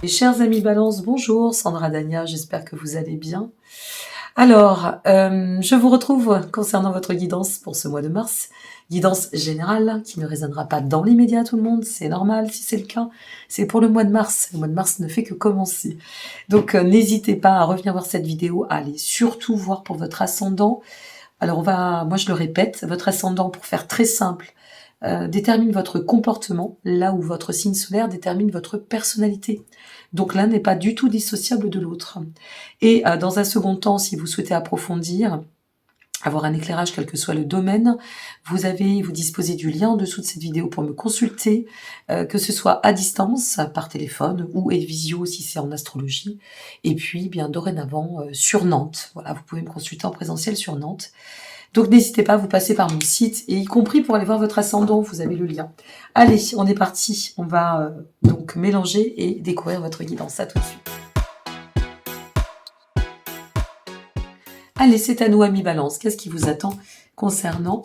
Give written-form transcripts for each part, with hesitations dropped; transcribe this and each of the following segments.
Mes chers amis Balance, bonjour, Sandra Dania, j'espère que vous allez bien. Alors, je vous retrouve concernant votre guidance pour ce mois de mars. Guidance générale qui ne résonnera pas dans l'immédiat à tout le monde, c'est normal si c'est le cas. C'est pour le mois de mars. Le mois de mars ne fait que commencer. Donc, n'hésitez pas à revenir voir cette vidéo, à aller surtout voir pour votre ascendant. Alors, moi je le répète, votre ascendant, pour faire très simple, détermine votre comportement, là où votre signe solaire détermine votre personnalité. Donc l'un n'est pas du tout dissociable de l'autre. Et dans un second temps, si vous souhaitez approfondir, avoir un éclairage quel que soit le domaine, vous disposez du lien en dessous de cette vidéo pour me consulter, que ce soit à distance, par téléphone, ou visio si c'est en astrologie, et puis bien dorénavant sur Nantes. Voilà, vous pouvez me consulter en présentiel sur Nantes. Donc n'hésitez pas, vous passez par mon site, et y compris pour aller voir votre ascendant, vous avez le lien. Allez, on est parti, on va donc mélanger et découvrir votre guidance. À tout de suite. Allez, c'est à nous, amis Balance. Qu'est-ce qui vous attend concernant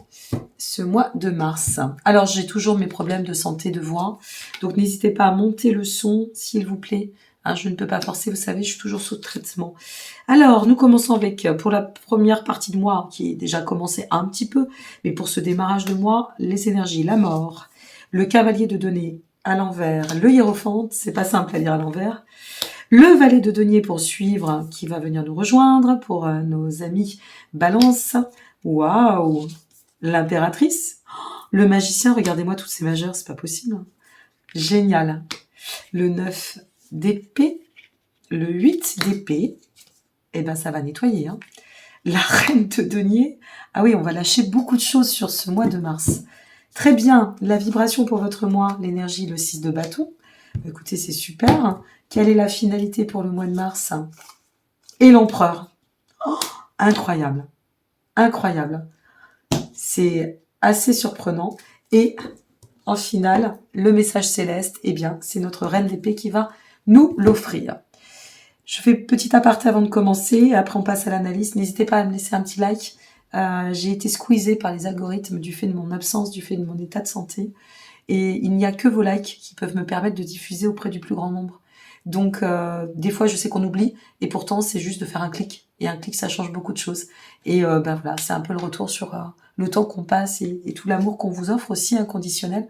ce mois de mars? Alors, j'ai toujours mes problèmes de santé de voix, donc n'hésitez pas à monter le son, s'il vous plaît. Hein, je ne peux pas forcer, vous savez, je suis toujours sous traitement. Alors, nous commençons avec, pour la première partie de mois, qui est déjà commencé un petit peu, mais pour ce démarrage de mois, les énergies, la mort, le cavalier de denier à l'envers, le hiérophante, c'est pas simple à lire à l'envers, le valet de denier pour suivre, qui va venir nous rejoindre, pour nos amis Balance, waouh, l'impératrice, le magicien, regardez-moi tous ces majeurs, c'est pas possible, génial, le 9 d'épée, le 8 d'épée, eh ben ça va nettoyer, hein. La reine de denier, ah oui, on va lâcher beaucoup de choses sur ce mois de mars. Très bien, la vibration pour votre mois, l'énergie, le 6 de bâton. Écoutez, c'est super. Quelle est la finalité pour le mois de mars? Et l'empereur. Oh, incroyable. Incroyable. C'est assez surprenant. Et en finale, le message céleste, eh bien, c'est notre reine d'épée qui va nous l'offrir. Je fais petit aparté avant de commencer, après on passe à l'analyse. N'hésitez pas à me laisser un petit like. J'ai été squeezée par les algorithmes du fait de mon absence, du fait de mon état de santé. Et il n'y a que vos likes qui peuvent me permettre de diffuser auprès du plus grand nombre. Donc, des fois, je sais qu'on oublie, et pourtant, c'est juste de faire un clic. Et un clic, ça change beaucoup de choses. Et voilà, c'est un peu le retour sur le temps qu'on passe et tout l'amour qu'on vous offre aussi inconditionnel.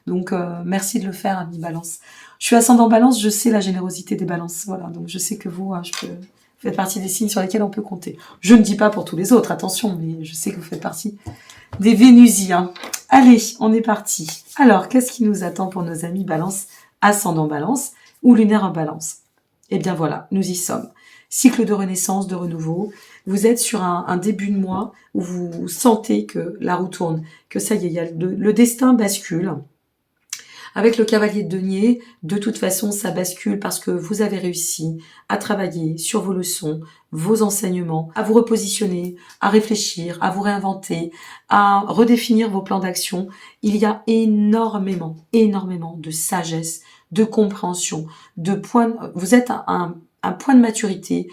Donc, merci de le faire, ami Balance. Je suis ascendant Balance, je sais la générosité des Balances. Voilà, donc je sais que vous, vous faites partie des signes sur lesquels on peut compter. Je ne dis pas pour tous les autres, attention, mais je sais que vous faites partie des Vénusiens. Allez, on est parti. Alors, qu'est-ce qui nous attend pour nos amis Balance, ascendant Balance ou lunaire en Balance? Eh bien voilà, nous y sommes. Cycle de renaissance, de renouveau. Vous êtes sur un début de mois où vous sentez que la roue tourne, que ça y est, le destin bascule. Avec le cavalier de denier, de toute façon, ça bascule parce que vous avez réussi à travailler sur vos leçons, vos enseignements, à vous repositionner, à réfléchir, à vous réinventer, à redéfinir vos plans d'action. Il y a énormément de sagesse, de compréhension, de points. Vous êtes à un point de maturité.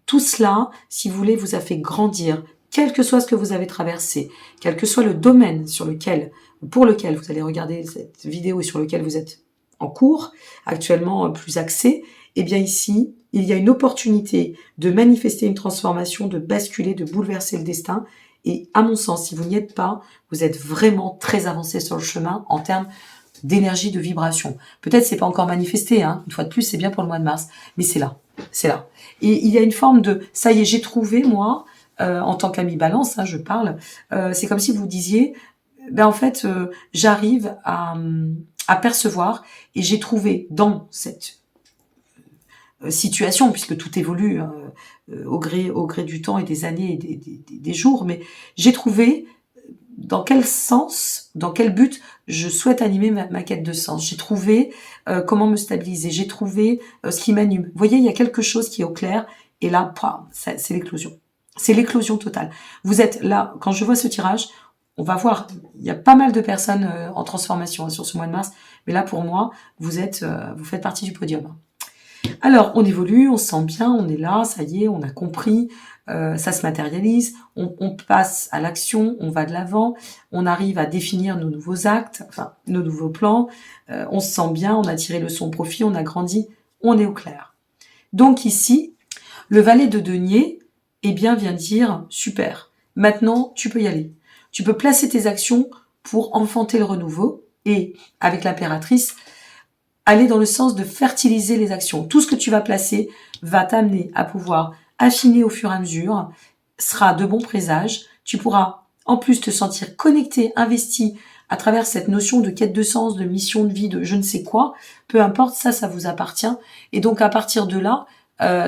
Tout cela, si vous voulez, vous a fait grandir, quel que soit ce que vous avez traversé, quel que soit le domaine pour lequel vous allez regarder cette vidéo et sur lequel vous êtes en cours, actuellement plus axé, eh bien ici, il y a une opportunité de manifester une transformation, de basculer, de bouleverser le destin. Et à mon sens, si vous n'y êtes pas, vous êtes vraiment très avancé sur le chemin en termes d'énergie, de vibration. Peut-être c'est pas encore manifesté, hein. Une fois de plus, c'est bien pour le mois de mars, mais c'est là, c'est là. Et il y a une forme de, ça y est, j'ai trouvé, moi, en tant qu'ami Balance, hein, je parle, c'est comme si vous disiez, ben en fait, j'arrive à percevoir et j'ai trouvé dans cette situation, puisque tout évolue au gré du temps et des années et des jours, mais j'ai trouvé dans quel sens, dans quel but je souhaite animer ma quête de sens. J'ai trouvé comment me stabiliser, j'ai trouvé ce qui m'anime. Vous voyez, il y a quelque chose qui est au clair, et là, c'est l'éclosion. C'est l'éclosion totale. Vous êtes là, quand je vois ce tirage, on va voir, il y a pas mal de personnes en transformation sur ce mois de mars, mais là, pour moi, vous faites partie du podium. Alors, on évolue, on se sent bien, on est là, ça y est, on a compris, ça se matérialise, on passe à l'action, on va de l'avant, on arrive à définir nos nouveaux actes, enfin, nos nouveaux plans, on se sent bien, on a tiré le son profit, on a grandi, On est au clair. Donc ici, le valet de denier, eh bien, vient dire, super, maintenant, tu peux y aller. Tu peux placer tes actions pour enfanter le renouveau et, avec l'impératrice, aller dans le sens de fertiliser les actions. Tout ce que tu vas placer va t'amener à pouvoir affiner au fur et à mesure, sera de bons présages. Tu pourras en plus te sentir connecté, investi à travers cette notion de quête de sens, de mission de vie, de je ne sais quoi. Peu importe, ça vous appartient. Et donc à partir de là,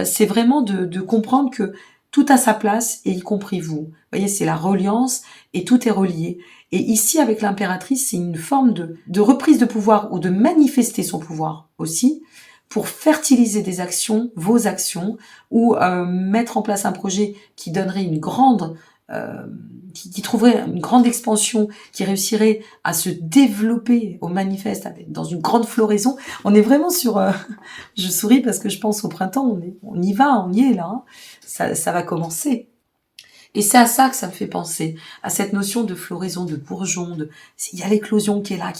c'est vraiment de comprendre que tout a sa place, et y compris vous. Vous voyez, c'est la reliance et tout est relié. Et ici, avec l'impératrice, c'est une forme de reprise de pouvoir ou de manifester son pouvoir aussi pour fertiliser des actions, vos actions, ou mettre en place un projet qui donnerait une grande, qui trouverait une grande expansion, qui réussirait à se développer au manifeste dans une grande floraison. On est vraiment sur... je souris parce que je pense au printemps, on y va, on y est là. Hein. Ça va commencer. Et c'est à ça que ça me fait penser, à cette notion de floraison, de bourgeon, il y a l'éclosion qui est là,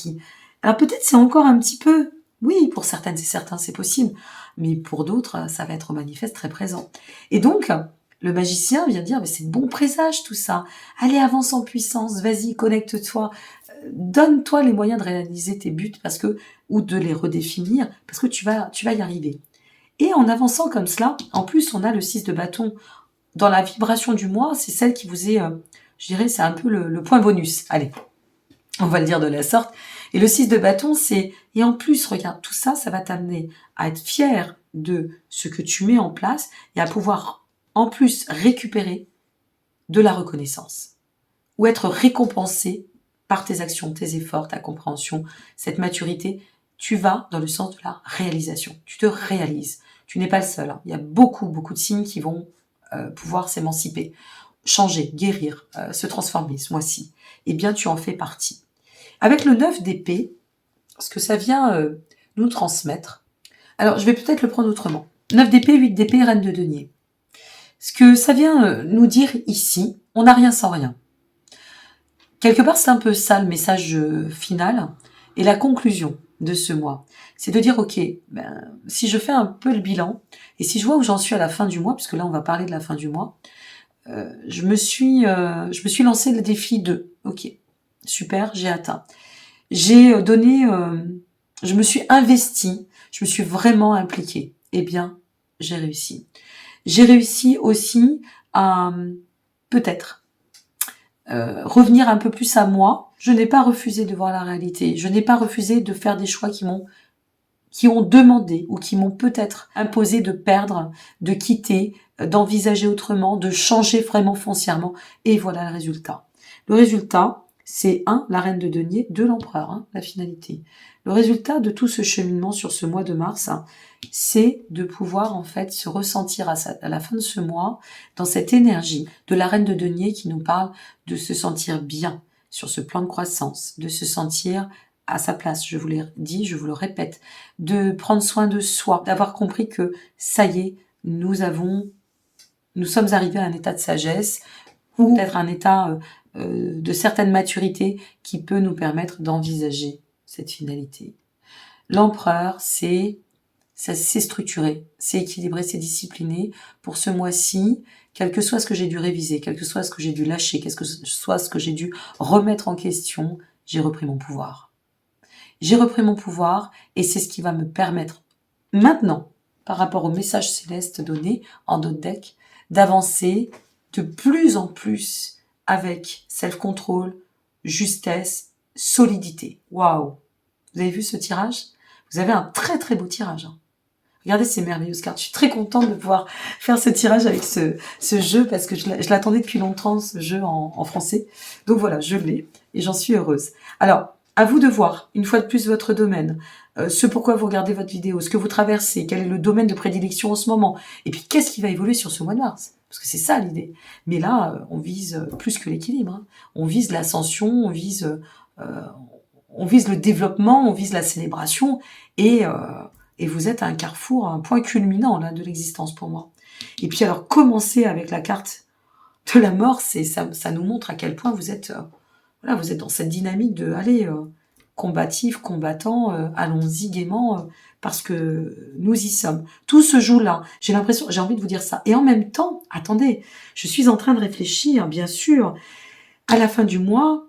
alors peut-être c'est encore un petit peu, oui, pour certaines et certains c'est possible, mais pour d'autres, ça va être au manifeste très présent. Et donc, le magicien vient dire, mais c'est de bon présage tout ça. Allez, avance en puissance, vas-y, connecte-toi, donne-toi les moyens de réaliser tes buts ou de les redéfinir, parce que tu vas y arriver. Et en avançant comme cela, en plus, on a le 6 de bâton. Dans la vibration du mois, c'est celle qui vous est, je dirais, c'est un peu le point bonus. Allez, on va le dire de la sorte. Et le 6 de bâton, et en plus, regarde, tout ça, ça va t'amener à être fier de ce que tu mets en place et à pouvoir, en plus, récupérer de la reconnaissance. Ou être récompensé par tes actions, tes efforts, ta compréhension, cette maturité. Tu vas dans le sens de la réalisation. Tu te réalises. Tu n'es pas le seul. Hein. Il y a beaucoup de signes qui vont pouvoir s'émanciper, changer, guérir, se transformer ce mois-ci. Eh bien, tu en fais partie. Avec le 9 d'épée, ce que ça vient nous transmettre, alors je vais peut-être le prendre autrement. 9 d'épée, 8 d'épée, reine de denier. Ce que ça vient nous dire ici, on n'a rien sans rien. Quelque part, c'est un peu ça le message final et la conclusion de ce mois. C'est de dire, ok, si je fais un peu le bilan, et si je vois où j'en suis à la fin du mois, puisque là on va parler de la fin du mois, je me suis lancé le défi de, ok, super, j'ai atteint. J'ai donné, je me suis investie, je me suis vraiment impliquée. Eh bien, j'ai réussi. J'ai réussi aussi à peut-être revenir un peu plus à moi. Je n'ai pas refusé de voir la réalité. Je n'ai pas refusé de faire des choix qui ont demandé ou qui m'ont peut-être imposé de perdre, de quitter, d'envisager autrement, de changer vraiment foncièrement. Et voilà le résultat. Le résultat, c'est 1, la reine de denier, 2, l'empereur, la finalité. Le résultat de tout ce cheminement sur ce mois de mars, c'est de pouvoir en fait se ressentir à la fin de ce mois dans cette énergie de la reine de denier qui nous parle de se sentir bien sur ce plan de croissance, de se sentir à sa place, je vous l'ai dit, je vous le répète, de prendre soin de soi, d'avoir compris que ça y est, nous sommes arrivés à un état de sagesse ou peut-être un état de certaine maturité qui peut nous permettre d'envisager cette finalité. L'empereur, c'est structuré, c'est équilibré, c'est discipliné. Pour ce mois-ci, quel que soit ce que j'ai dû réviser, quel que soit ce que j'ai dû lâcher, quel que soit ce que j'ai dû remettre en question, j'ai repris mon pouvoir. J'ai repris mon pouvoir et c'est ce qui va me permettre maintenant, par rapport au message céleste donné en d'autres decks, d'avancer de plus en plus avec self-control, justesse, solidité. Waouh! Vous avez vu ce tirage? Vous avez un très très beau tirage. Hein. Regardez ces merveilleuses cartes. Je suis très contente de pouvoir faire ce tirage avec ce jeu parce que je l'attendais depuis longtemps, ce jeu en français. Donc voilà, je l'ai et j'en suis heureuse. Alors, à vous de voir, une fois de plus, votre domaine, ce pourquoi vous regardez votre vidéo, ce que vous traversez, quel est le domaine de prédilection en ce moment, et puis qu'est-ce qui va évoluer sur ce mois de mars. Parce que c'est ça l'idée. Mais là, on vise plus que l'équilibre. Hein. On vise l'ascension, on vise le développement, on vise la célébration, et vous êtes à un carrefour, à un point culminant là, de l'existence pour moi. Et puis alors, commencer avec la carte de la mort, ça nous montre à quel point vous êtes, vous êtes dans cette dynamique de, allez, combatifs, combattants, allons-y gaiement, parce que nous y sommes. Tout se joue là. J'ai l'impression, j'ai envie de vous dire ça. Et en même temps, attendez, je suis en train de réfléchir, bien sûr, à la fin du mois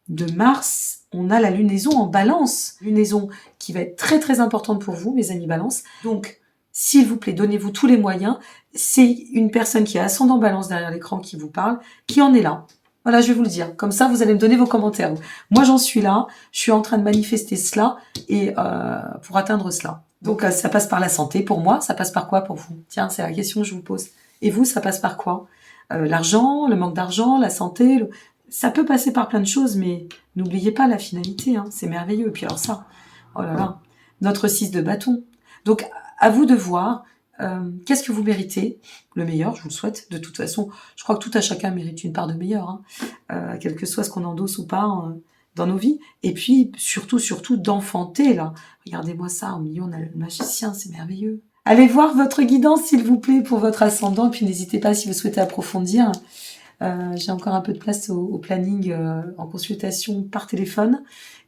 de mars, on a la lunaison en balance. Lunaison qui va être très très importante pour vous, mes amis balance. Donc, s'il vous plaît, donnez-vous tous les moyens. C'est une personne qui a ascendant balance derrière l'écran qui vous parle, qui en est là. Voilà, je vais vous le dire. Comme ça, vous allez me donner vos commentaires. Moi, j'en suis là. Je suis en train de manifester cela et pour atteindre cela. Donc, ça passe par la santé. Pour moi, ça passe par quoi pour vous? Tiens, c'est la question que je vous pose. Et vous, ça passe par quoi? L'argent, le manque d'argent, la santé. Ça peut passer par plein de choses, mais n'oubliez pas la finalité. Hein, c'est merveilleux. Et puis alors ça, oh là là, notre 6 de bâton. Donc, à vous de voir. Qu'est-ce que vous méritez? Le meilleur, je vous le souhaite. De toute façon, je crois que tout à chacun mérite une part de meilleur, hein, quel que soit ce qu'on endosse ou pas dans nos vies. Et puis, surtout, d'enfanter, là. Regardez-moi ça, au milieu, on a le magicien, c'est merveilleux. Allez voir votre guidance, s'il vous plaît, pour votre ascendant. Et puis, n'hésitez pas, si vous souhaitez approfondir. J'ai encore un peu de place au planning en consultation par téléphone.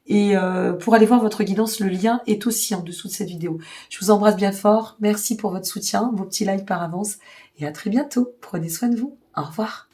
Et pour aller voir votre guidance, le lien est aussi en dessous de cette vidéo. Je vous embrasse bien fort. Merci pour votre soutien, vos petits likes par avance. Et à très bientôt. Prenez soin de vous. Au revoir.